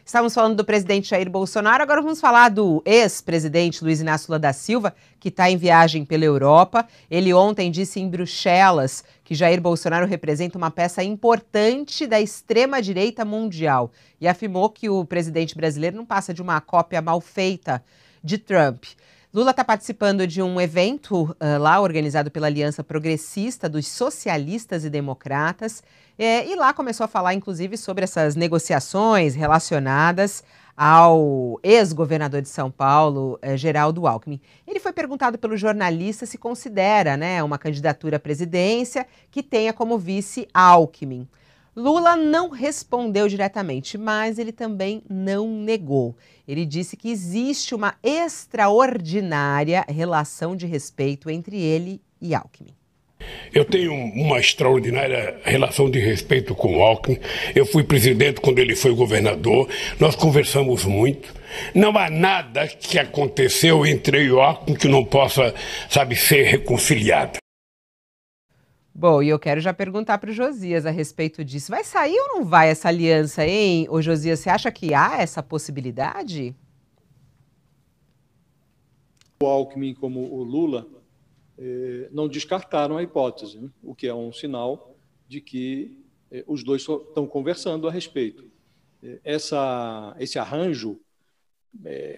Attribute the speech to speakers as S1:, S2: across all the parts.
S1: Estávamos falando do presidente Jair Bolsonaro, agora vamos falar do ex-presidente Luiz Inácio Lula da Silva, que está em viagem pela Europa. Ele ontem disse em Bruxelas que Jair Bolsonaro representa uma peça importante da extrema-direita mundial e afirmou que o presidente brasileiro não passa de uma cópia mal feita de Trump. Lula está participando de um evento lá organizado pela Aliança Progressista dos Socialistas e Democratas e lá começou a falar inclusive sobre essas negociações relacionadas ao ex-governador de São Paulo, Geraldo Alckmin. Ele foi perguntado pelo jornalista se considera, uma candidatura à presidência que tenha como vice Alckmin. Lula não respondeu diretamente, mas ele também não negou. Ele disse que existe uma extraordinária relação de respeito entre ele e Alckmin.
S2: Eu tenho uma extraordinária relação de respeito com o Alckmin. Eu fui presidente quando ele foi governador. Nós conversamos muito. Não há nada que aconteceu entre eu e o Alckmin que não possa, ser reconciliado.
S1: Bom, e eu quero já perguntar para o Josias a respeito disso. Vai sair ou não vai essa aliança, hein? Ô Josias, você acha que há essa possibilidade?
S3: O Alckmin como o Lula não descartaram a hipótese, né? O que é um sinal de que os dois estão conversando a respeito. Esse arranjo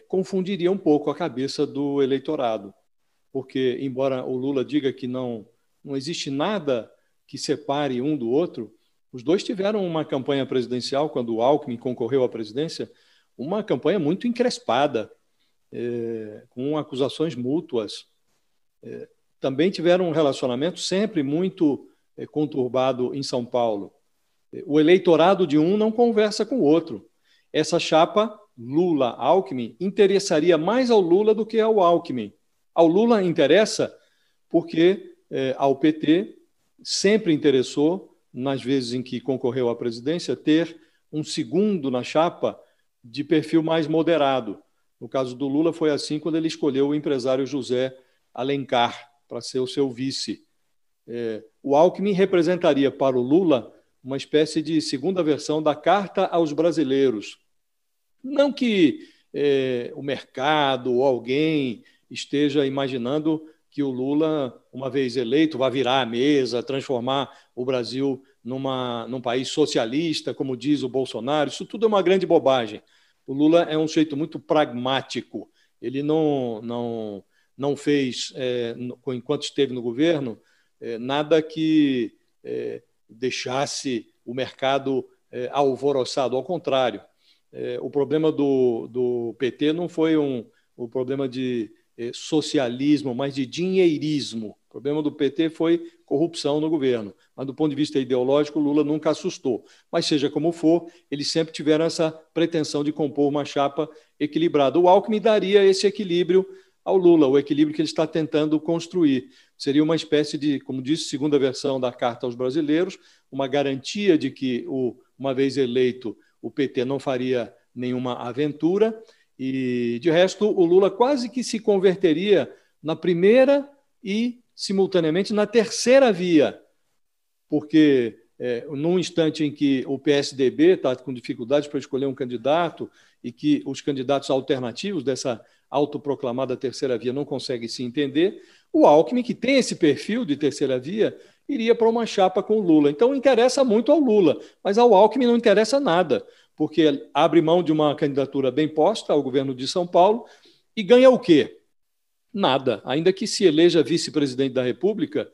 S3: confundiria um pouco a cabeça do eleitorado, porque, embora o Lula diga que não existe nada que separe um do outro, os dois tiveram uma campanha presidencial, quando o Alckmin concorreu à presidência, uma campanha muito encrespada, com acusações mútuas. Também tiveram um relacionamento sempre muito conturbado em São Paulo. O eleitorado de um não conversa com o outro. Essa chapa Lula-Alckmin interessaria mais ao Lula do que ao Alckmin. Ao Lula interessa porque ao PT sempre interessou, nas vezes em que concorreu à presidência, ter um segundo na chapa de perfil mais moderado. No caso do Lula foi assim quando ele escolheu o empresário José Alencar para ser o seu vice. O Alckmin representaria para o Lula uma espécie de segunda versão da Carta aos Brasileiros. Não que o mercado ou alguém esteja imaginando que o Lula, uma vez eleito, vai virar a mesa, transformar o Brasil num país socialista, como diz o Bolsonaro. Isso tudo é uma grande bobagem. O Lula é um sujeito muito pragmático. Ele não fez, enquanto esteve no governo, nada que deixasse o mercado alvoroçado. Ao contrário, o problema do PT não foi o problema de socialismo, mas de dinheirismo. O problema do PT foi corrupção no governo. Mas, do ponto de vista ideológico, o Lula nunca assustou. Mas, seja como for, eles sempre tiveram essa pretensão de compor uma chapa equilibrada. O Alckmin daria esse equilíbrio ao Lula, o equilíbrio que ele está tentando construir. Seria uma espécie de, como disse, segunda versão da Carta aos Brasileiros, uma garantia de que, uma vez eleito, o PT não faria nenhuma aventura. E, de resto, o Lula quase que se converteria na primeira e, simultaneamente, na terceira via, porque, num instante em que o PSDB está com dificuldades para escolher um candidato e que os candidatos alternativos dessa autoproclamada terceira via não conseguem se entender, o Alckmin, que tem esse perfil de terceira via, iria para uma chapa com o Lula. Então, interessa muito ao Lula, mas ao Alckmin não interessa nada, porque abre mão de uma candidatura bem posta ao governo de São Paulo e ganha o quê? Nada. Ainda que se eleja vice-presidente da República,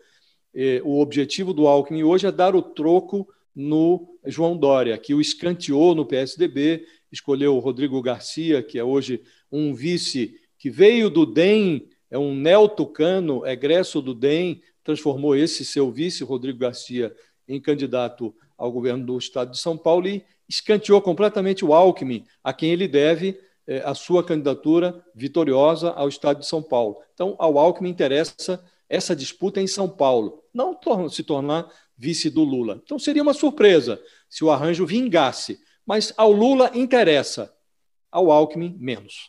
S3: o objetivo do Alckmin hoje é dar o troco no João Dória, que o escanteou no PSDB, escolheu o Rodrigo Garcia, que é hoje um vice que veio do DEM, é um neotucano, egresso do DEM, transformou esse seu vice, Rodrigo Garcia, em candidato ao governo do estado de São Paulo e escanteou completamente o Alckmin, a quem ele deve a sua candidatura vitoriosa ao estado de São Paulo. Então, ao Alckmin interessa essa disputa em São Paulo, não se tornar vice do Lula. Então, seria uma surpresa se o arranjo vingasse, mas ao Lula interessa, ao Alckmin menos.